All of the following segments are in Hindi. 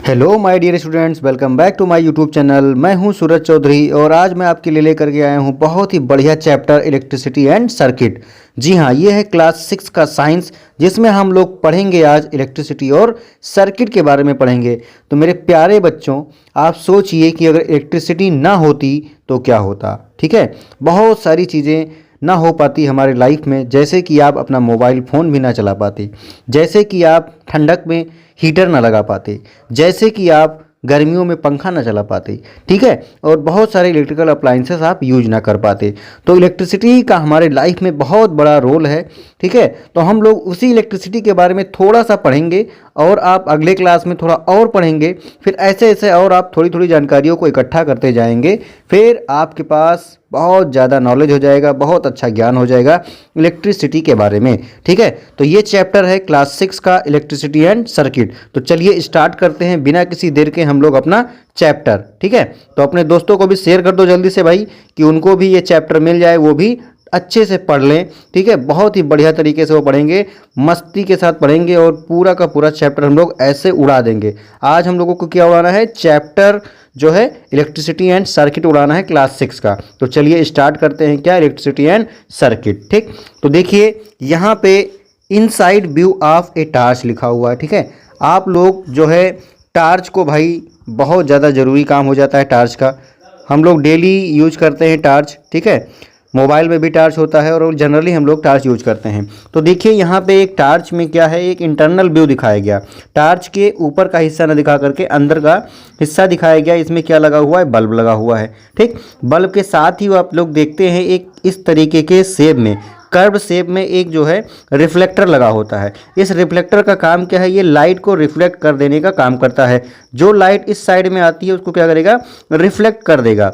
Hello my dear students, welcome back to my YouTube channel. मैं हूं सूरज चौधरी और आज मैं आपके लिए लेकर के आया हूं बहुत ही बढ़िया चैप्टर इलेक्ट्रिसिटी एंड सर्किट। जी हां, ये है क्लास 6 का साइंस, जिसमें हम लोग पढ़ेंगे आज इलेक्ट्रिसिटी और सर्किट के बारे में पढ़ेंगे। तो मेरे प्यारे बच्चों, आप सोचिए कि अगर इलेक्ट्रिसिटी ना होती तो क्या होता। ठीक है, बहुत सारी चीज़ें ना हो पाती हमारी लाइफ में, जैसे कि आप अपना मोबाइल फ़ोन भी ना चला पाते, जैसे कि आप ठंडक में हीटर ना लगा पाते, जैसे कि आप गर्मियों में पंखा ना चला पाते। ठीक है, और बहुत सारे इलेक्ट्रिकल अप्लाइंसेस आप यूज ना कर पाते। तो इलेक्ट्रिसिटी का हमारे लाइफ में बहुत बड़ा रोल है। ठीक है, तो हम लोग उसी इलेक्ट्रिसिटी के बारे में थोड़ा सा पढ़ेंगे और आप अगले क्लास में थोड़ा और पढ़ेंगे। फिर ऐसे ऐसे और आप थोड़ी थोड़ी जानकारियों को इकट्ठा करते जाएंगे। फिर आपके पास बहुत ज़्यादा नॉलेज हो जाएगा, बहुत अच्छा ज्ञान हो जाएगा इलेक्ट्रिसिटी के बारे में। ठीक है, तो ये चैप्टर है क्लास 6 का इलेक्ट्रिसिटी एंड सर्किट। तो चलिए स्टार्ट करते हैं बिना किसी देर के हम लोग अपना चैप्टर। ठीक है, तो अपने दोस्तों को भी शेयर कर दो जल्दी से भाई, कि उनको भी ये चैप्टर मिल जाए, वो भी अच्छे से पढ़ लें। ठीक है, बहुत ही बढ़िया तरीके से वो पढ़ेंगे, मस्ती के साथ पढ़ेंगे और पूरा का पूरा चैप्टर हम लोग ऐसे उड़ा देंगे। आज हम लोगों को क्या उड़ाना है? चैप्टर जो है इलेक्ट्रिसिटी एंड सर्किट उड़ाना है क्लास 6 का। तो चलिए स्टार्ट करते हैं क्या, इलेक्ट्रिसिटी एंड सर्किट। ठीक, तो देखिए यहाँ पे inside view of A torch लिखा हुआ है। ठीक है, आप लोग जो है टार्च को, भाई बहुत ज़्यादा ज़रूरी काम हो जाता है टार्च का, हम लोग डेली यूज करते हैं टार्च। ठीक है, मोबाइल में भी टार्च होता है और जनरली हम लोग टार्च यूज करते हैं। तो देखिए यहाँ पे एक टार्च में क्या है, एक इंटरनल व्यू दिखाया गया। टार्च के ऊपर का हिस्सा न दिखा करके अंदर का हिस्सा दिखाया गया। इसमें क्या लगा हुआ है? बल्ब लगा हुआ है। ठीक, बल्ब के साथ ही आप लोग देखते हैं एक इस तरीके के शेप में, कर्व शेप में एक जो है रिफ्लेक्टर लगा होता है। इस रिफ्लेक्टर का काम क्या है? ये लाइट को रिफ्लेक्ट कर देने का काम करता है। जो लाइट इस साइड में आती है उसको क्या करेगा? रिफ्लेक्ट कर देगा।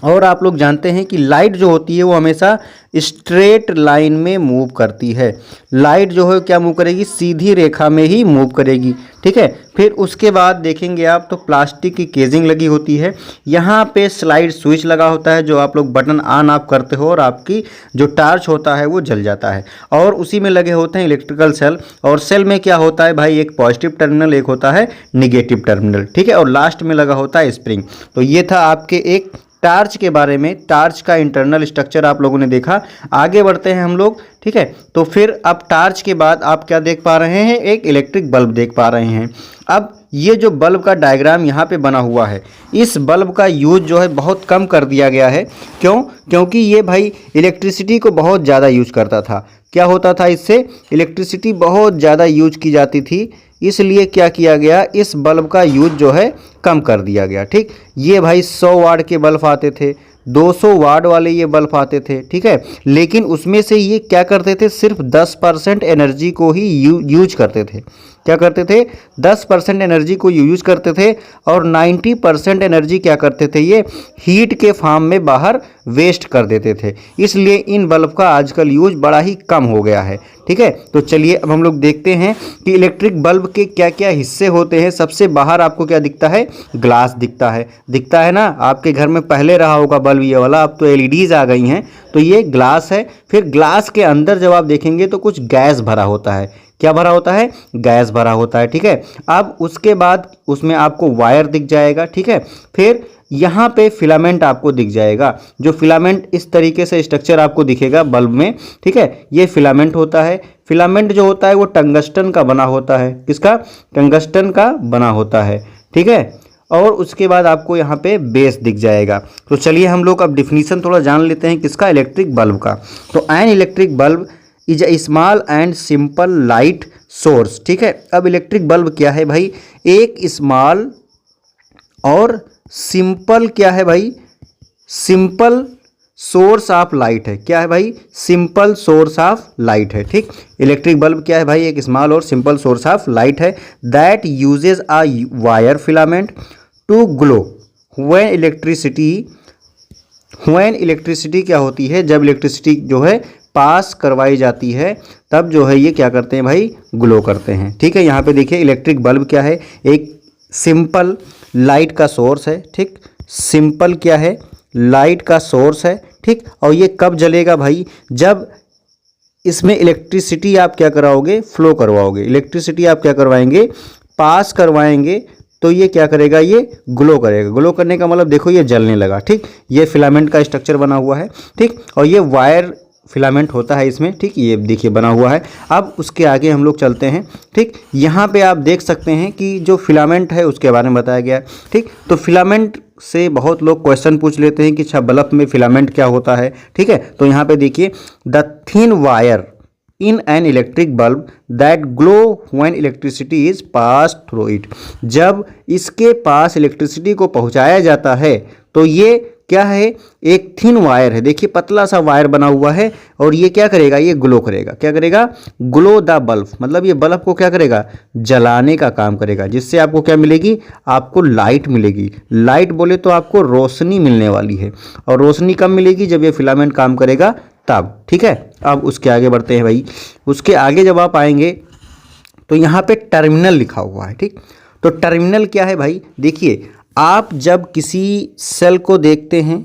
और आप लोग जानते हैं कि लाइट जो होती है वो हमेशा स्ट्रेट लाइन में मूव करती है। लाइट जो है क्या मूव करेगी? सीधी रेखा में ही मूव करेगी। ठीक है, फिर उसके बाद देखेंगे आप तो प्लास्टिक की केजिंग लगी होती है। यहाँ पे स्लाइड स्विच लगा होता है, जो आप लोग बटन ऑन ऑफ करते हो और आपकी जो टार्च होता है वो जल जाता है। और उसी में लगे होते हैं इलेक्ट्रिकल सेल, और सेल में क्या होता है भाई? एक पॉजिटिव टर्मिनल, एक होता है निगेटिव टर्मिनल। ठीक है, और लास्ट में लगा होता है स्प्रिंग। तो ये था आपके एक टार्च के बारे में, टार्च का इंटरनल स्ट्रक्चर आप लोगों ने देखा। आगे बढ़ते हैं हम लोग। ठीक है, तो फिर अब टार्च के बाद आप क्या देख पा रहे हैं? एक इलेक्ट्रिक बल्ब देख पा रहे हैं। अब ये जो बल्ब का डायग्राम यहाँ पे बना हुआ है, इस बल्ब का यूज जो है बहुत कम कर दिया गया है। क्यों? क्योंकि ये भाई इलेक्ट्रिसिटी को बहुत ज़्यादा यूज करता था। क्या होता था इससे? इलेक्ट्रिसिटी बहुत ज़्यादा यूज की जाती थी, इसलिए क्या किया गया? इस बल्ब का यूज जो है कम कर दिया गया। ठीक, ये भाई 100 वाट के बल्ब आते थे, 200 वाट वाले ये बल्ब आते थे। ठीक है, लेकिन उसमें से ये क्या करते थे? सिर्फ 10% एनर्जी को ही यूज करते थे। क्या करते थे? 10% एनर्जी को यूज करते थे, और 90% एनर्जी क्या करते थे? ये हीट के फॉर्म में बाहर वेस्ट कर देते थे। इसलिए इन बल्ब का आजकल यूज बड़ा ही कम हो गया है। ठीक है, तो चलिए अब हम लोग देखते हैं कि इलेक्ट्रिक बल्ब के क्या क्या हिस्से होते हैं। सबसे बाहर आपको क्या दिखता है? ग्लास दिखता है ना। आपके घर में पहले रहा होगा बल्ब ये वाला, अब तो एलईडीज आ गई हैं। तो ये ग्लास है। फिर ग्लास के अंदर जब आप देखेंगे तो कुछ गैस भरा होता है। क्या भरा होता है? गैस भरा होता है। ठीक है, अब उसके बाद उसमें आपको वायर दिख जाएगा। ठीक है, फिर यहाँ पे फिलामेंट आपको दिख जाएगा। जो फिलामेंट इस तरीके से स्ट्रक्चर आपको दिखेगा बल्ब में। ठीक है, ये फिलामेंट होता है। फिलामेंट जो होता है वो टंगस्टन का बना होता है। किसका? टंगस्टन का बना होता है। ठीक है, और उसके बाद आपको यहाँ पे बेस दिख जाएगा। तो चलिए हम लोग अब डिफिनीशन थोड़ा जान लेते हैं किसका? इलेक्ट्रिक बल्ब का। तो an electric bulb is a small and simple light source. ठीक है, अब इलेक्ट्रिक बल्ब क्या है भाई? एक स्मॉल और सिंपल क्या है भाई? सिंपल सोर्स ऑफ लाइट है। क्या है भाई? सिंपल सोर्स ऑफ लाइट है। ठीक, इलेक्ट्रिक बल्ब क्या है भाई? एक स्मॉल और सिंपल सोर्स ऑफ लाइट है that uses a wire filament to glow when electricity क्या होती है? जब इलेक्ट्रिसिटी जो है पास करवाई जाती है, तब जो है ये क्या करते हैं भाई? ग्लो करते हैं। ठीक है, यहाँ पे देखिए इलेक्ट्रिक बल्ब क्या है? एक सिंपल लाइट का सोर्स है। ठीक, सिंपल क्या है? लाइट का सोर्स है। ठीक, और ये कब जलेगा भाई? जब इसमें इलेक्ट्रिसिटी आप क्या कराओगे? फ्लो करवाओगे। इलेक्ट्रिसिटी आप क्या करवाएंगे? पास करवाएंगे तो ये क्या करेगा, ये ग्लो करेगा। ग्लो करने का मतलब देखो ये जलने लगा, ठीक। ये फिलामेंट का स्ट्रक्चर बना हुआ है, ठीक। और ये वायर फिलामेंट होता है इसमें, ठीक। ये देखिए बना हुआ है। अब उसके आगे हम लोग चलते हैं, ठीक। यहाँ पे आप देख सकते हैं कि जो फिलामेंट है उसके बारे में बताया गया है, ठीक। तो फिलामेंट से बहुत लोग क्वेश्चन पूछ लेते हैं कि अच्छा बल्ब में फिलामेंट क्या होता है, ठीक है। तो यहाँ पे देखिए, the thin wire in an electric bulb that glow when electricity is pass through it. जब इसके पास इलेक्ट्रिसिटी को पहुँचाया जाता है तो ये क्या है, एक थिन वायर है। देखिए पतला सा वायर बना हुआ है और ये क्या करेगा, ये ग्लो करेगा। क्या करेगा, ग्लो द बल्ब, मतलब ये बल्ब को क्या करेगा, जलाने का काम करेगा, जिससे आपको क्या मिलेगी, आपको लाइट मिलेगी। लाइट बोले तो आपको रोशनी मिलने वाली है, और रोशनी कब मिलेगी, जब ये फिलामेंट काम करेगा तब, ठीक है। अब उसके आगे बढ़ते हैं भाई। उसके आगे जब आप आएंगे तो यहाँ पे टर्मिनल लिखा हुआ है, ठीक। तो टर्मिनल क्या है भाई, देखिए आप जब किसी सेल को देखते हैं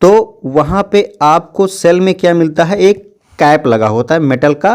तो वहाँ पे आपको सेल में क्या मिलता है, एक कैप लगा होता है, मेटल का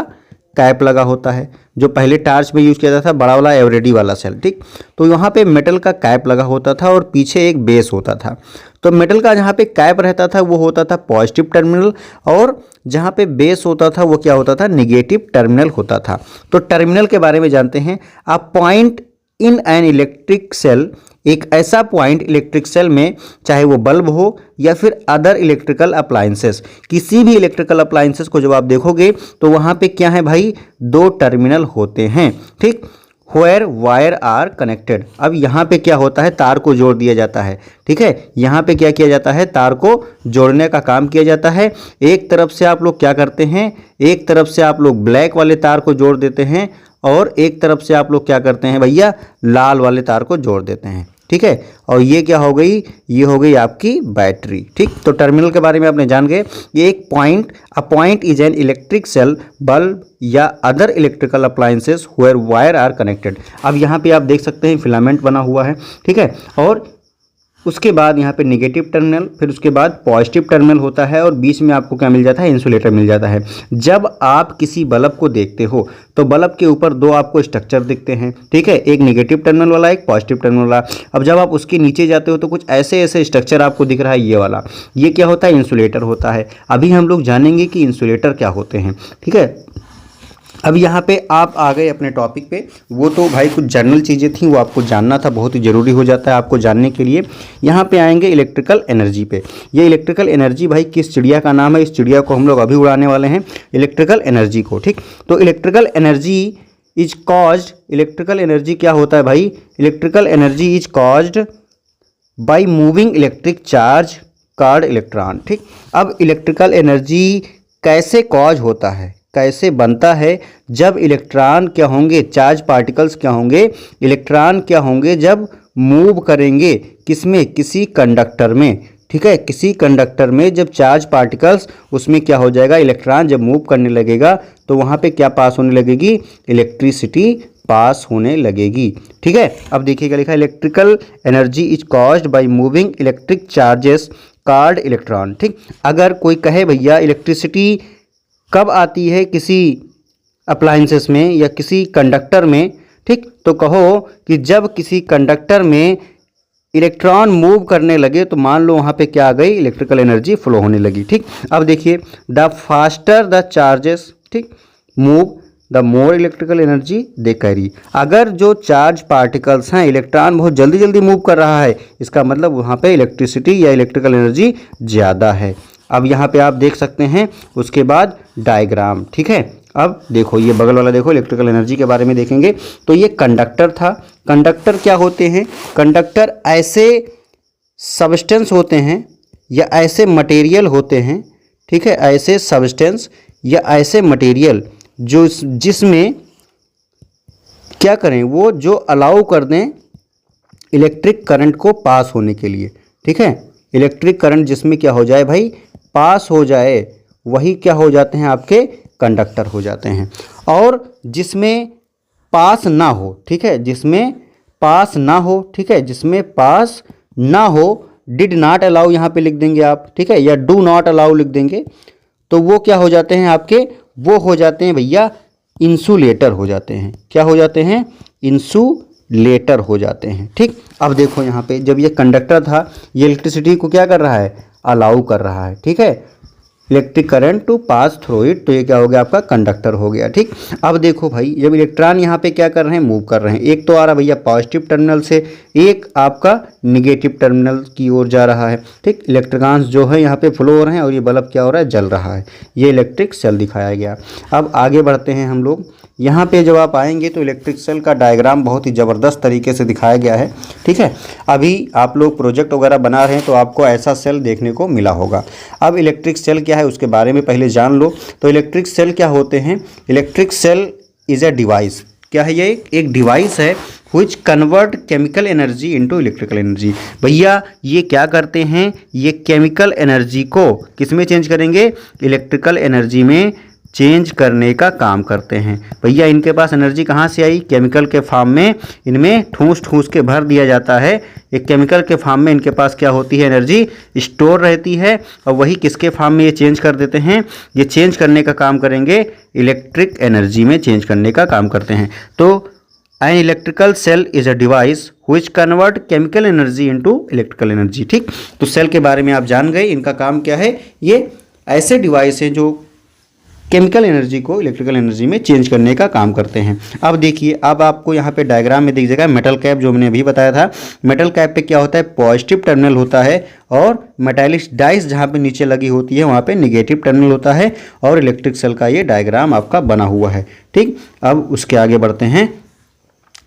कैप लगा होता है, जो पहले टार्च में यूज़ किया जाता था, बड़ा वाला एवरेडी वाला सेल, ठीक। तो यहाँ पे मेटल का कैप लगा होता था और पीछे एक बेस होता था। तो मेटल का जहाँ पे कैप रहता था वो होता था पॉजिटिव टर्मिनल, और जहाँ पे बेस होता था वो क्या होता था, निगेटिव टर्मिनल होता था। तो टर्मिनल के बारे में जानते हैं। A point in an electric cell, एक ऐसा पॉइंट इलेक्ट्रिक सेल में, चाहे वो बल्ब हो या फिर अदर इलेक्ट्रिकल अप्लायंसेस, किसी भी इलेक्ट्रिकल अप्लायंसेस को जब आप देखोगे तो वहाँ पे क्या है भाई, दो टर्मिनल होते हैं, ठीक। Where wire are connected. अब यहाँ पे क्या होता है, तार को जोड़ दिया जाता है, ठीक है। यहाँ पे क्या किया जाता है, तार को जोड़ने का काम किया जाता है। एक तरफ से आप लोग क्या करते हैं, एक तरफ से आप लोग ब्लैक वाले तार को जोड़ देते हैं, और एक तरफ से आप लोग क्या करते हैं भैया, लाल वाले तार को जोड़ देते हैं, ठीक है। और ये क्या हो गई, ये हो गई आपकी बैटरी, ठीक। तो टर्मिनल के बारे में आपने जान गए। ये एक point, a point is an electric cell, bulb या other electrical appliances where wire are connected. अब यहाँ पे आप देख सकते हैं फिलामेंट बना हुआ है, ठीक है। और उसके बाद यहाँ पे नेगेटिव टर्मिनल, फिर उसके बाद पॉजिटिव टर्मिनल होता है, और बीच में आपको क्या मिल जाता है, इंसुलेटर मिल जाता है। जब आप किसी बल्ब को देखते हो तो बल्ब के ऊपर दो आपको स्ट्रक्चर दिखते हैं, ठीक है, एक नेगेटिव टर्मिनल वाला, एक पॉजिटिव टर्मिनल वाला। अब जब आप उसके नीचे जाते हो तो कुछ ऐसे ऐसे स्ट्रक्चर आपको दिख रहा है, ये वाला, ये क्या होता है, इंसुलेटर होता है। अभी हम लोग जानेंगे कि इंसुलेटर क्या होते हैं, ठीक है। अब यहाँ पे आप आ गए अपने टॉपिक पे। वो तो भाई कुछ जनरल चीज़ें थी, वो आपको जानना था, बहुत ही ज़रूरी हो जाता है आपको जानने के लिए। यहाँ पे आएंगे इलेक्ट्रिकल एनर्जी पे। ये इलेक्ट्रिकल एनर्जी भाई किस चिड़िया का नाम है, इस चिड़िया को हम लोग अभी उड़ाने वाले हैं, इलेक्ट्रिकल एनर्जी को, ठीक। तो electrical energy is caused, electrical energy क्या होता है भाई, electrical energy is caused by moving electric charge called electron, ठीक। अब इलेक्ट्रिकल एनर्जी कैसे कॉज होता है, कैसे बनता है, जब इलेक्ट्रॉन क्या होंगे, चार्ज पार्टिकल्स क्या होंगे, इलेक्ट्रॉन क्या होंगे, जब मूव करेंगे किसमें, किसी कंडक्टर में, ठीक है। किसी कंडक्टर में जब चार्ज पार्टिकल्स, उसमें क्या हो जाएगा, इलेक्ट्रॉन जब मूव करने लगेगा तो वहाँ पे क्या पास होने लगेगी, इलेक्ट्रिसिटी पास होने लगेगी, ठीक है। अब देखिए क्या लिखा है, electrical energy is caused by moving electric charges called electron, ठीक। अगर कोई कहे भैया इलेक्ट्रिसिटी कब आती है किसी अप्लायंसेस में या किसी कंडक्टर में, ठीक, तो कहो कि जब किसी कंडक्टर में इलेक्ट्रॉन मूव करने लगे तो मान लो वहाँ पे क्या आ गई, इलेक्ट्रिकल एनर्जी फ्लो होने लगी, ठीक। अब देखिए, द फास्टर द चार्जेस, ठीक, move the more electrical energy they carry. अगर जो चार्ज पार्टिकल्स हैं, इलेक्ट्रॉन बहुत जल्दी जल्दी मूव कर रहा है, इसका मतलब वहाँ पे इलेक्ट्रिसिटी या इलेक्ट्रिकल एनर्जी ज़्यादा है। अब यहाँ पे आप देख सकते हैं, उसके बाद डायग्राम, ठीक है। अब देखो ये बगल वाला देखो, इलेक्ट्रिकल एनर्जी के बारे में देखेंगे। तो ये कंडक्टर था। कंडक्टर क्या होते हैं, कंडक्टर ऐसे सब्सटेंस होते हैं या ऐसे मटेरियल होते हैं, ठीक है, ऐसे सब्सटेंस या ऐसे मटेरियल जो जिसमें क्या करें, वो जो अलाउ कर दें इलेक्ट्रिक करंट को पास होने के लिए, ठीक है। इलेक्ट्रिक करंट जिसमें क्या हो जाए भाई, पास हो जाए, वही क्या हो जाते हैं, आपके कंडक्टर हो जाते हैं। और जिसमें पास ना हो, ठीक है, जिसमें पास ना हो, ठीक है, जिसमें पास ना हो, डिड नॉट अलाउ यहाँ पे लिख देंगे आप, ठीक है, या डू नॉट अलाउ लिख देंगे, तो वो क्या हो जाते हैं आपके, वो हो जाते हैं भैया इंसुलेटर हो जाते हैं। क्या हो जाते हैं, इंसुलेटर लेटर हो जाते हैं। ठीक, अब देखो यहाँ पे जब ये कंडक्टर था, ये इलेक्ट्रिसिटी को क्या कर रहा है, अलाउ कर रहा है। ठीक है, electric current to pass through it, तो ये क्या हो गया, आपका कंडक्टर हो गया। ठीक, अब देखो भाई जब इलेक्ट्रॉन यहाँ पे क्या कर रहे हैं, मूव कर रहे हैं, एक तो आ रहा भैया पॉजिटिव टर्मिनल से, एक आपका निगेटिव टर्मिनल की ओर जा रहा है। ठीक, इलेक्ट्रॉन्स जो है यहाँ पे फ्लो हो रहे हैं और ये बल्ब क्या हो रहा है, जल रहा है। ये इलेक्ट्रिक सेल दिखाया गया। अब आगे बढ़ते हैं हम लोग। यहाँ पे जब आप आएंगे तो इलेक्ट्रिक सेल का डायग्राम बहुत ही ज़बरदस्त तरीके से दिखाया गया है। ठीक है, अभी आप लोग प्रोजेक्ट वगैरह बना रहे हैं तो आपको ऐसा सेल देखने को मिला होगा। अब इलेक्ट्रिक सेल क्या है उसके बारे में पहले जान लो। तो इलेक्ट्रिक सेल क्या होते हैं, electric cell is a device. क्या है ये, एक डिवाइस है which convert chemical energy into electrical energy. भैया ये क्या करते हैं, ये केमिकल एनर्जी को किस में चेंज करेंगे, इलेक्ट्रिकल एनर्जी में चेंज करने का काम करते हैं। भैया इनके पास एनर्जी कहाँ से आई, केमिकल के फॉर्म में इनमें ठूस ठूस के भर दिया जाता है। एक केमिकल के फॉर्म में इनके पास क्या होती है, एनर्जी स्टोर रहती है, और वही किसके फॉर्म में ये चेंज कर देते हैं, ये चेंज करने का काम करेंगे, इलेक्ट्रिक एनर्जी में चेंज करने का काम करते हैं। तो an electrical cell is a device which convert chemical energy into electrical energy. ठीक, तो सेल के बारे में आप जान गए, इनका काम क्या है, ये ऐसे डिवाइस हैं जो केमिकल एनर्जी को इलेक्ट्रिकल एनर्जी में चेंज करने का काम करते हैं। अब देखिए, अब आपको यहाँ पे डायग्राम में दीजिएगा मेटल कैप, जो मैंने अभी बताया था। मेटल कैप पे क्या होता है, पॉजिटिव टर्मिनल होता है, और मेटालिक डाइस जहाँ पे नीचे लगी होती है वहाँ पे निगेटिव टर्मिनल होता है, और इलेक्ट्रिक सेल का ये डायग्राम आपका बना हुआ है। ठीक, अब उसके आगे बढ़ते हैं।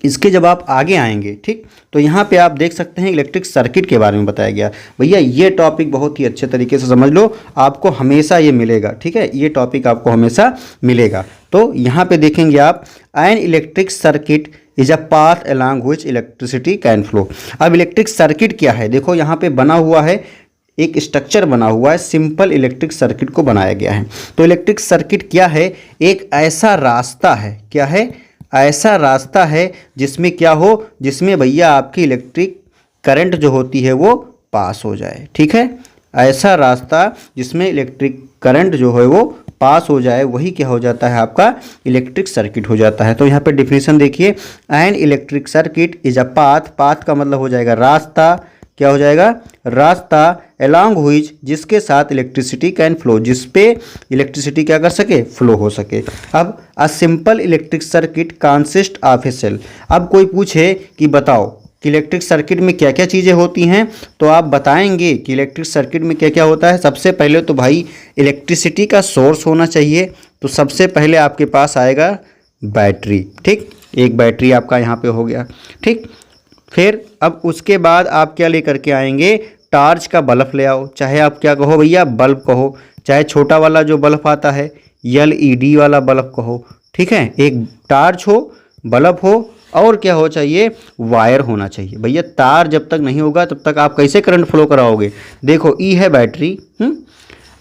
इसके जब आप आगे आएंगे, ठीक, तो यहाँ पे आप देख सकते हैं इलेक्ट्रिक सर्किट के बारे में बताया गया। भैया ये टॉपिक बहुत ही अच्छे तरीके से समझ लो, आपको हमेशा ये मिलेगा। ठीक है, ये टॉपिक आपको हमेशा मिलेगा। तो यहाँ पे देखेंगे आप, an electric circuit is a path along which electricity can flow. अब इलेक्ट्रिक सर्किट क्या है, देखो यहाँ पे बना हुआ है, एक स्ट्रक्चर बना हुआ है, सिंपल इलेक्ट्रिक सर्किट को बनाया गया है। तो इलेक्ट्रिक सर्किट क्या है, एक ऐसा रास्ता है, क्या है, ऐसा रास्ता है जिसमें क्या हो, जिसमें भैया आपकी इलेक्ट्रिक करंट जो होती है वो पास हो जाए। ठीक है, ऐसा रास्ता जिसमें इलेक्ट्रिक करंट जो है वो पास हो जाए, वही क्या हो जाता है, आपका इलेक्ट्रिक सर्किट हो जाता है। तो यहाँ पे डिफिनेशन देखिए, an electric circuit is a path, path का मतलब हो जाएगा रास्ता, क्या हो जाएगा, रास्ता, अलोंग व्हिच, जिसके साथ इलेक्ट्रिसिटी कैन फ्लो, जिस पे इलेक्ट्रिसिटी क्या कर सके, फ्लो हो सके। अब a simple electric circuit consist of a cell. अब कोई पूछे कि बताओ कि इलेक्ट्रिक सर्किट में क्या क्या चीज़ें होती हैं, तो आप बताएंगे कि इलेक्ट्रिक सर्किट में क्या क्या होता है। सबसे पहले तो भाई इलेक्ट्रिसिटी का सोर्स होना चाहिए, तो सबसे पहले आपके पास आएगा बैटरी। ठीक, एक बैटरी आपका यहाँ पे हो गया। ठीक, फिर अब उसके बाद आप क्या लेकर के आएंगे, टार्च का बल्ब ले आओ, चाहे आप क्या कहो भैया, बल्ब कहो, चाहे छोटा वाला जो बल्ब आता है LED वाला बल्ब कहो। ठीक है, एक टार्च हो, बल्ब हो, और क्या हो चाहिए, वायर होना चाहिए। भैया तार जब तक नहीं होगा तब तक आप कैसे करंट फ्लो कराओगे। देखो E है बैटरी,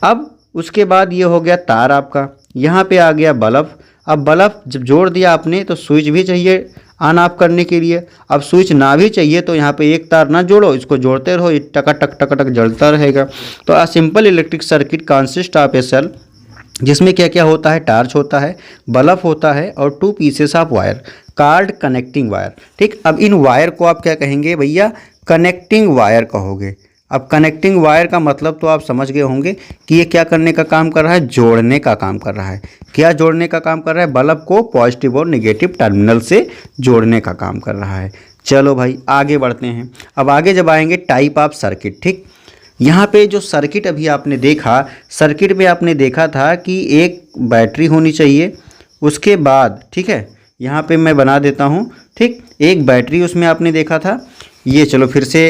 अब उसके बाद ये हो गया तार आपका, यहाँ पे आ गया बल्ब। अब बल्ब जब जोड़ दिया आपने तो स्विच भी चाहिए ऑन ऑफ करने के लिए। अब स्विच ना भी चाहिए तो यहाँ पे एक तार ना जोड़ो, इसको जोड़ते रहो, ये टक टक जलता रहेगा। तो a simple electric circuit consist of a cell, जिसमें क्या क्या होता है, टार्च होता है, बल्ब होता है, और 2 pieces of wire called connecting wire. ठीक, अब इन वायर को आप क्या कहेंगे भैया, कनेक्टिंग वायर कहोगे। अब कनेक्टिंग वायर का मतलब तो आप समझ गए होंगे कि ये क्या करने का काम कर रहा है, जोड़ने का काम कर रहा है। क्या जोड़ने का काम कर रहा है, बल्ब को पॉजिटिव और नेगेटिव टर्मिनल से जोड़ने का काम कर रहा है। चलो भाई आगे बढ़ते हैं। अब आगे जब आएंगे टाइप ऑफ सर्किट। ठीक, यहाँ पे जो सर्किट अभी आपने देखा, सर्किट में आपने देखा था कि एक बैटरी होनी चाहिए, उसके बाद ठीक है, यहाँ पे मैं बना देता हूँ। ठीक, एक बैटरी उसमें आपने देखा था, ये चलो फिर से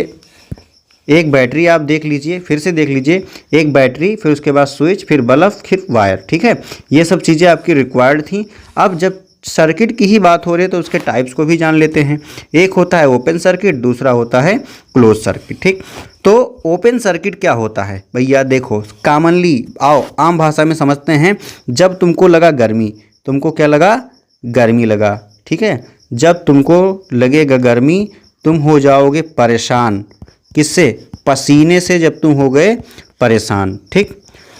एक बैटरी आप देख लीजिए, फिर से देख लीजिए, एक बैटरी, फिर उसके बाद स्विच, फिर बल्ब, फिर वायर। ठीक है, ये सब चीज़ें आपकी रिक्वायर्ड थी। अब जब सर्किट की ही बात हो रही है तो उसके टाइप्स को भी जान लेते हैं। एक होता है ओपन सर्किट, दूसरा होता है क्लोज सर्किट। ठीक, तो ओपन सर्किट क्या होता है भैया, देखो कॉमनली आओ आम भाषा में समझते हैं। जब तुमको लगा गर्मी, तुमको क्या लगा, गर्मी लगा। ठीक है, जब तुमको लगेगा गर्मी, तुम हो जाओगे परेशान, किससे, पसीने से जब तुम हो गए परेशान। ठीक,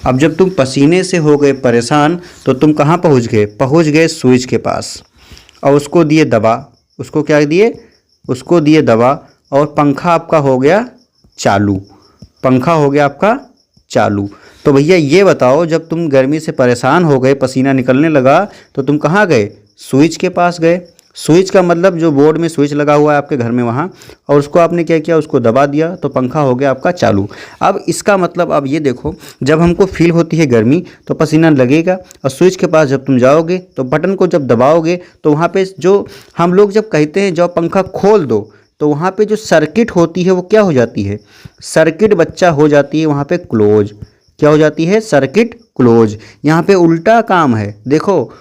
अब जब तुम पसीने से हो गए परेशान तो तुम कहाँ पहुँच गए, पहुँच गए स्विच के पास, और उसको दिए दबा, उसको क्या दिए, उसको दिए दबा और पंखा आपका हो गया चालू, पंखा हो गया आपका चालू। तो भैया ये बताओ, जब तुम गर्मी से परेशान हो गए, पसीना निकलने लगा, तो तुम कहाँ गए? स्विच के पास गए। स्विच का मतलब जो बोर्ड में स्विच लगा हुआ है आपके घर में वहाँ, और उसको आपने क्या किया, उसको दबा दिया तो पंखा हो गया आपका चालू। अब इसका मतलब अब ये देखो, जब हमको फील होती है गर्मी तो पसीना लगेगा, और स्विच के पास जब तुम जाओगे तो बटन को जब दबाओगे तो वहाँ पे जो हम लोग जब कहते हैं जब पंखा खोल दो, तो वहाँ पे जो सर्किट होती है वो क्या हो जाती है? सर्किट बच्चा हो जाती है वहाँ पे क्लोज। क्या हो जाती है? Circuit close. यहाँ पे उल्टा काम है, देखो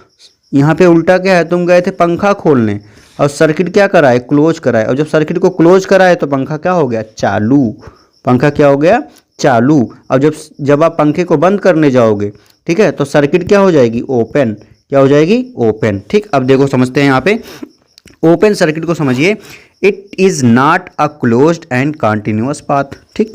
यहाँ पे उल्टा क्या है, तुम गए थे पंखा खोलने और सर्किट क्या कराए? क्लोज कराए, और जब सर्किट को क्लोज कराए तो पंखा क्या हो गया? चालू। पंखा क्या हो गया? चालू। अब जब आप पंखे को बंद करने जाओगे, ठीक है, तो सर्किट क्या हो जाएगी? ओपन। क्या हो जाएगी? ओपन। ठीक, अब देखो समझते हैं यहाँ पे ओपन सर्किट को समझिए। It is not a closed end continuous path. ठीक,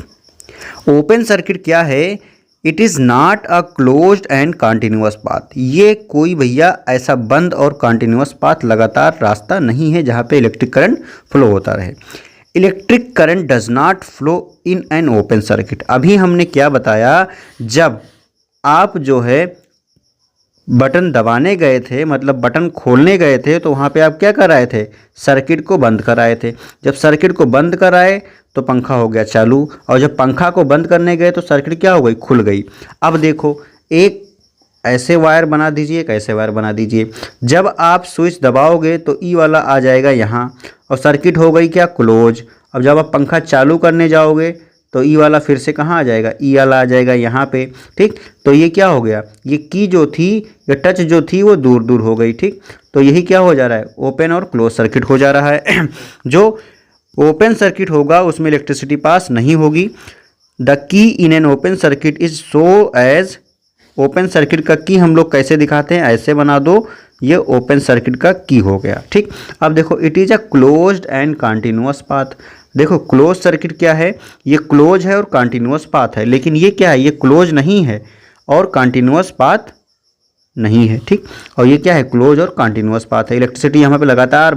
ओपन सर्किट क्या है? It is not a closed end continuous path. ये कोई भैया ऐसा बंद और कंटिन्यूअस पाथ, लगातार रास्ता नहीं है जहाँ पे इलेक्ट्रिक करंट फ्लो होता रहे। Electric current does not flow in an open circuit. अभी हमने क्या बताया, जब आप जो है बटन दबाने गए थे, मतलब बटन खोलने गए थे, तो वहाँ पे आप क्या कराए थे? सर्किट को बंद कराए थे। जब सर्किट को बंद कराए तो पंखा हो गया चालू, और जब पंखा को बंद करने गए तो सर्किट क्या हो गई? खुल गई। अब देखो, एक ऐसे वायर बना दीजिए, एक ऐसे वायर बना दीजिए। जब आप स्विच दबाओगे तो ई वाला आ जाएगा यहाँ, और सर्किट हो गई क्या? क्लोज। अब जब आप पंखा चालू करने जाओगे तो ई वाला फिर से कहाँ आ जाएगा? ई वाला आ जाएगा यहाँ पे। ठीक, तो ये क्या हो गया? ये की जो थी, ये टच जो थी वो दूर दूर हो गई। ठीक, तो यही क्या हो जा रहा है? ओपन और क्लोज सर्किट हो जा रहा है। जो ओपन सर्किट होगा उसमें इलेक्ट्रिसिटी पास नहीं होगी। The key in an open circuit is so as, open circuit का की हम लोग कैसे दिखाते हैं? ऐसे बना दो, ये ओपन सर्किट का की हो गया। ठीक, अब देखो, it is a closed end continuous path. देखो क्लोज सर्किट क्या है? ये क्लोज है और कंटिन्यूअस पाथ है, लेकिन ये क्या है? ये क्लोज नहीं है और कंटिन्यूअस पाथ नहीं है। ठीक, और ये क्या है? क्लोज और कंटिन्यूअस पाथ है। इलेक्ट्रिसिटी यहाँ पे लगातार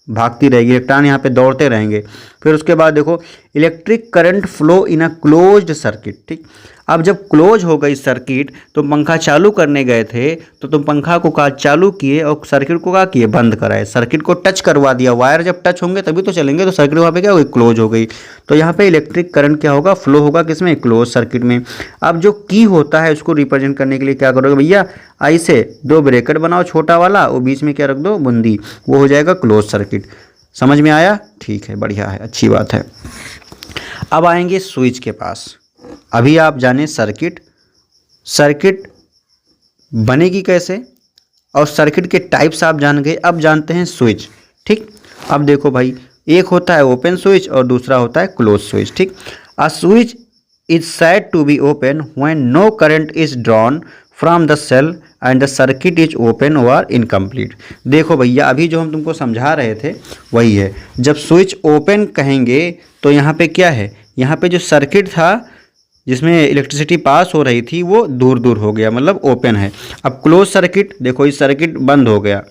भागती रहेगी, इलेक्ट्रॉन यहाँ पे दौड़ते रहेंगे। फिर उसके बाद देखो, electric current flow in a closed circuit. ठीक, अब जब क्लोज हो गई सर्किट, तो पंखा चालू करने गए थे तो तुम पंखा को का चालू किए और सर्किट को क्या किए? बंद कराए। सर्किट को टच करवा दिया, वायर जब टच होंगे तभी तो चलेंगे, तो सर्किट वहाँ पे क्या हो गई? क्लोज हो गई। तो यहाँ पे इलेक्ट्रिक करंट क्या होगा? फ्लो होगा किसमें? क्लोज सर्किट में। अब जो की होता है उसको रिप्रेजेंट करने के लिए क्या करोगे भैया? ऐसे दो ब्रैकेट बनाओ छोटा वाला, और बीच में क्या रख दो? बूंदी, वो हो जाएगा क्लोज सर्किट। समझ में आया? ठीक है, बढ़िया है, अच्छी बात है। अब आएंगे स्विच के पास। अभी आप जाने सर्किट, सर्किट बनेगी कैसे, और सर्किट के टाइप्स आप जान गए। अब जानते हैं स्विच। ठीक, अब देखो भाई, एक होता है ओपन स्विच और दूसरा होता है क्लोज स्विच। ठीक, a switch is said to be open when no current is drawn from the cell and the circuit is open और इनकम्प्लीट। देखो भैया, अभी जो हम तुमको समझा रहे थे वही है। जब स्विच ओपन कहेंगे तो यहाँ पे क्या है? यहाँ पे जो सर्किट था जिसमें इलेक्ट्रिसिटी पास हो रही थी वो दूर दूर हो गया, मतलब ओपन है। अब क्लोज सर्किट, देखो इस सर्किट बंद हो गया।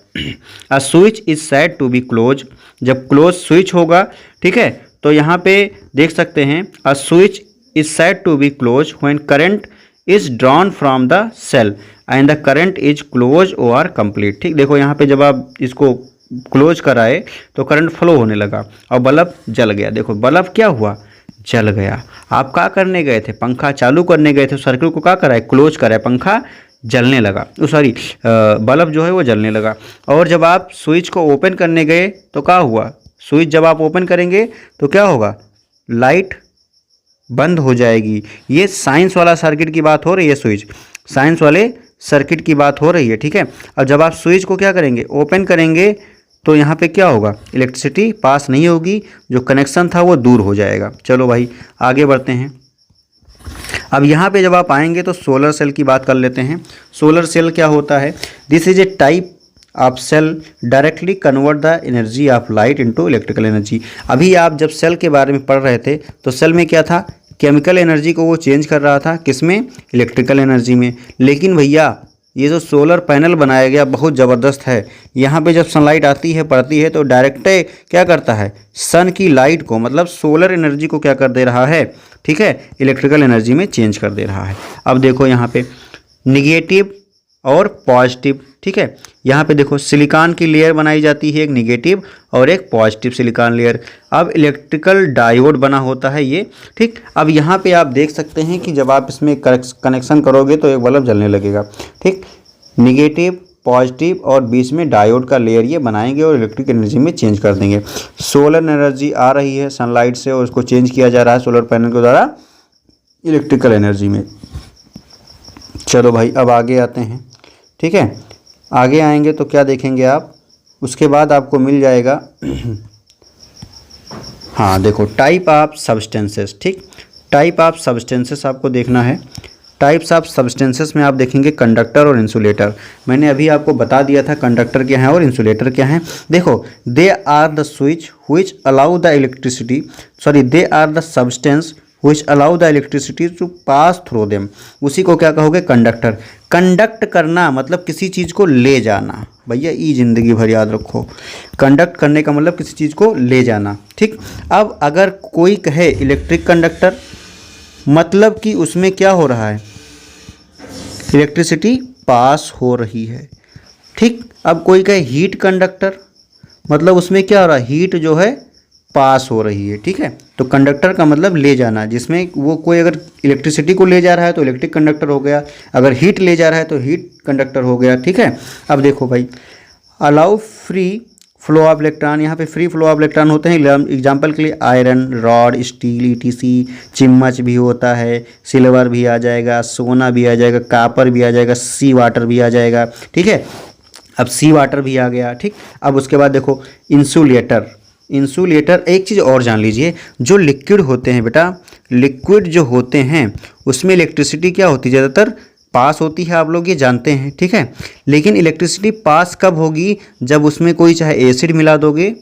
A switch is said to be close, जब क्लोज स्विच होगा, ठीक है, तो यहाँ पे देख सकते हैं, a switch is said to be close when current is drawn from the cell and the current is close और कंप्लीट। ठीक, देखो यहाँ पे जब आप इसको क्लोज कराए तो करंट फ्लो होने लगा और बल्ब जल गया। देखो बल्ब क्या हुआ? जल गया। आप क्या करने गए थे? पंखा चालू करने गए थे, सर्किट को क्या कराए? क्लोज कराए, पंखा जलने लगा, सॉरी बल्ब जो है वो जलने लगा। और जब आप स्विच को ओपन करने गए तो क्या हुआ? स्विच जब आप ओपन करेंगे तो क्या होगा? लाइट बंद हो जाएगी। ये साइंस वाला सर्किट की बात हो रही है, स्विच साइंस वाले सर्किट की बात हो रही है। ठीक है, अब जब आप स्विच को क्या करेंगे? ओपन करेंगे, तो यहाँ पे क्या होगा? इलेक्ट्रिसिटी पास नहीं होगी, जो कनेक्शन था वो दूर हो जाएगा। चलो भाई आगे बढ़ते हैं। अब यहाँ पे जब आप आएंगे तो सोलर सेल की बात कर लेते हैं। सोलर सेल क्या होता है? This is a type of cell directly convert the energy of light into electrical energy. अभी आप जब सेल के बारे में पढ़ रहे थे तो सेल में क्या था? केमिकल एनर्जी को वो चेंज कर रहा था, किसमें? इलेक्ट्रिकल एनर्जी में। लेकिन भैया ये जो सोलर पैनल बनाया गया बहुत ज़बरदस्त है। यहाँ पे जब सनलाइट आती है पड़ती है तो डायरेक्ट क्या करता है, सन की लाइट को मतलब सोलर एनर्जी को क्या कर दे रहा है, ठीक है, इलेक्ट्रिकल एनर्जी में चेंज कर दे रहा है। अब देखो यहाँ पे निगेटिव और पॉजिटिव, ठीक है। यहाँ पे देखो सिलिकॉन की लेयर बनाई जाती है, एक निगेटिव और एक पॉजिटिव सिलिकॉन लेयर। अब इलेक्ट्रिकल डायोड बना होता है ये, ठीक। अब यहाँ पे आप देख सकते हैं कि जब आप इसमें कनेक्शन करोगे तो एक बल्ब जलने लगेगा, ठीक। निगेटिव पॉजिटिव और बीच में डायोड का लेयर ये बनाएंगे और इलेक्ट्रिक एनर्जी में चेंज कर देंगे। सोलर एनर्जी आ रही है सनलाइट से और उसको चेंज किया जा रहा है सोलर पैनल के द्वारा इलेक्ट्रिकल एनर्जी में। चलो भाई अब आगे आते हैं, ठीक है। आगे आएंगे तो क्या देखेंगे आप, उसके बाद आपको मिल जाएगा हाँ देखो टाइप ऑफ सब्सटेंसेस, ठीक। टाइप ऑफ सब्सटेंसेस आपको देखना है। टाइप्स ऑफ सब्सटेंसेस में आप देखेंगे कंडक्टर और इंसुलेटर। मैंने अभी आपको बता दिया था कंडक्टर क्या है और इंसुलेटर क्या है। देखो they are the switch which allow the electricity, sorry they are the substance which allow the electricity to pass through them। उसी को क्या कहोगे, कंडक्टर। कंडक्ट करना मतलब किसी चीज़ को ले जाना, भैया ये ज़िंदगी भर याद रखो। कंडक्ट करने का मतलब किसी चीज़ को ले जाना, ठीक। अब अगर कोई कहे इलेक्ट्रिक कंडक्टर मतलब कि उसमें क्या हो रहा है, इलेक्ट्रिसिटी पास हो रही है, ठीक। अब कोई कहे हीट कंडक्टर मतलब उसमें क्या हो रहा है, हीट जो है पास हो रही है, ठीक है। तो कंडक्टर का मतलब ले जाना, जिसमें वो कोई अगर इलेक्ट्रिसिटी को ले जा रहा है तो इलेक्ट्रिक कंडक्टर हो गया, अगर हीट ले जा रहा है तो हीट कंडक्टर हो गया, ठीक है। अब देखो भाई allow free flow of electron, यहाँ पे फ्री फ्लो ऑफ इलेक्ट्रॉन होते हैं। एग्जांपल के लिए आयरन रॉड, स्टील, ईटीसी, चिम्मच भी होता है, सिल्वर भी आ जाएगा, सोना भी आ जाएगा, कापर भी आ जाएगा, सी वाटर भी आ जाएगा, ठीक है। अब सी वाटर भी आ गया, ठीक। अब उसके बाद देखो इंसुलेटर। इंसुलेटर एक चीज़ और जान लीजिए, जो लिक्विड होते हैं बेटा, लिक्विड जो होते हैं उसमें इलेक्ट्रिसिटी क्या होती है, ज़्यादातर पास होती है, आप लोग ये जानते हैं, ठीक है। लेकिन इलेक्ट्रिसिटी पास कब होगी, जब उसमें कोई चाहे एसिड मिला दोगे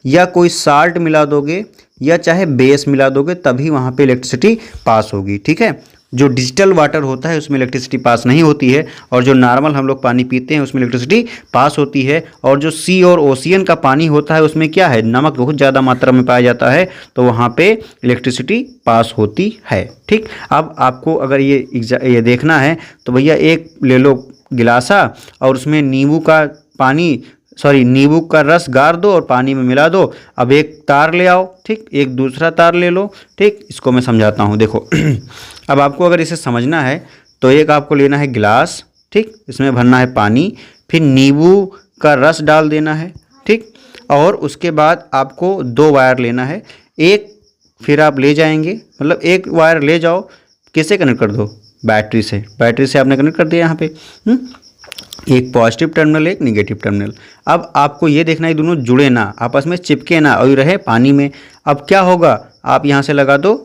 या कोई साल्ट मिला दोगे या चाहे बेस मिला दोगे, तभी वहाँ पे इलेक्ट्रिसिटी पास होगी, ठीक है। जो डिजिटल वाटर होता है उसमें इलेक्ट्रिसिटी पास नहीं होती है, और जो नॉर्मल हम लोग पानी पीते हैं उसमें इलेक्ट्रिसिटी पास होती है। और जो सी और ओशियन का पानी होता है उसमें क्या है, नमक बहुत ज़्यादा मात्रा में पाया जाता है, तो वहाँ पे इलेक्ट्रिसिटी पास होती है, ठीक। अब आपको अगर ये देखना है तो भैया एक ले लो गिलासा और उसमें नींबू का रस गार दो और पानी में मिला दो। अब एक तार ले आओ, ठीक, एक दूसरा तार ले लो, ठीक। इसको मैं समझाता हूँ, देखो अब आपको अगर इसे समझना है तो एक आपको लेना है गिलास, ठीक, इसमें भरना है पानी, फिर नींबू का रस डाल देना है, ठीक। और उसके बाद आपको 2 वायर लेना है, एक फिर आप ले जाएंगे, मतलब एक वायर ले जाओ, किससे कनेक्ट कर दो, बैटरी से आपने कनेक्ट कर दिया यहाँ पे, एक पॉजिटिव टर्मिनल एक नेगेटिव टर्मिनल। अब आपको ये देखना है दोनों जुड़े ना, आपस में चिपके ना और रहे पानी में। अब क्या होगा, आप यहाँ से लगा दो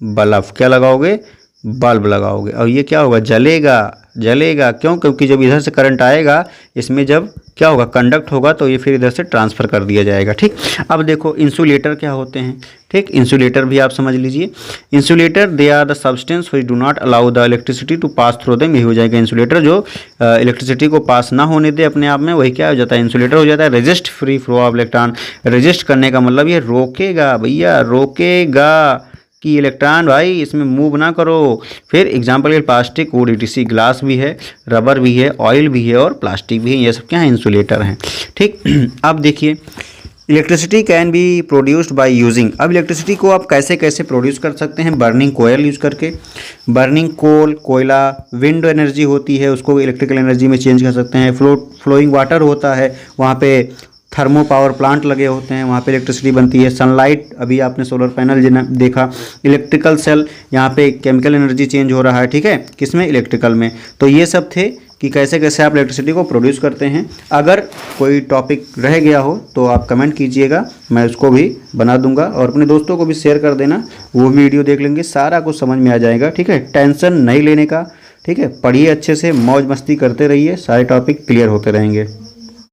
बल्ब, क्या लगाओगे, बल्ब लगाओगे, और ये क्या होगा, जलेगा। क्यों, क्योंकि जब इधर से करंट आएगा इसमें जब क्या होगा, कंडक्ट होगा, तो ये फिर इधर से ट्रांसफ़र कर दिया जाएगा, ठीक। अब देखो इंसुलेटर क्या होते हैं, ठीक। इंसुलेटर भी आप समझ लीजिए। Insulator they are the substance which do not allow the electricity to pass through them. ये हो जाएगा इंसुलेटर, जो इलेक्ट्रिसिटी को पास ना होने दे अपने आप में, वही क्या हो जाता है, इंसुलेटर हो जाता है। Resist free flow of electron, resist करने का मतलब ये रोकेगा, भैया रोकेगा कि इलेक्ट्रॉन भाई इसमें मूव ना करो। फिर एग्जांपल के प्लास्टिक, वुड, ईटीसी, ग्लास भी है, रबर भी है, ऑयल भी है और प्लास्टिक भी है, ये सब क्या है, इंसुलेटर हैं, ठीक। अब देखिए electricity can be produced by using. अब इलेक्ट्रिसिटी को आप कैसे कैसे प्रोड्यूस कर सकते हैं, बर्निंग कोयल यूज़ करके, बर्निंग कोयला, विंड एनर्जी होती है उसको इलेक्ट्रिकल एनर्जी में चेंज कर सकते हैं। फ्लोइंग वाटर होता है, वहाँ पे थर्मो पावर प्लांट लगे होते हैं, वहाँ पे इलेक्ट्रिसिटी बनती है। सनलाइट, अभी आपने सोलर पैनल देखा, इलेक्ट्रिकल सेल, यहाँ पे केमिकल एनर्जी चेंज हो रहा है, ठीक है, किसमें, इलेक्ट्रिकल में। तो ये सब थे कि कैसे कैसे आप इलेक्ट्रिसिटी को प्रोड्यूस करते हैं। अगर कोई टॉपिक रह गया हो तो आप कमेंट कीजिएगा, मैं उसको भी बना दूंगा, और अपने दोस्तों को भी शेयर कर देना, वो भी वीडियो देख लेंगे, सारा कुछ समझ में आ जाएगा, ठीक है। टेंशन नहीं लेने का, ठीक है, पढ़िए अच्छे से, मौज मस्ती करते रहिए, सारे टॉपिक क्लियर होते रहेंगे।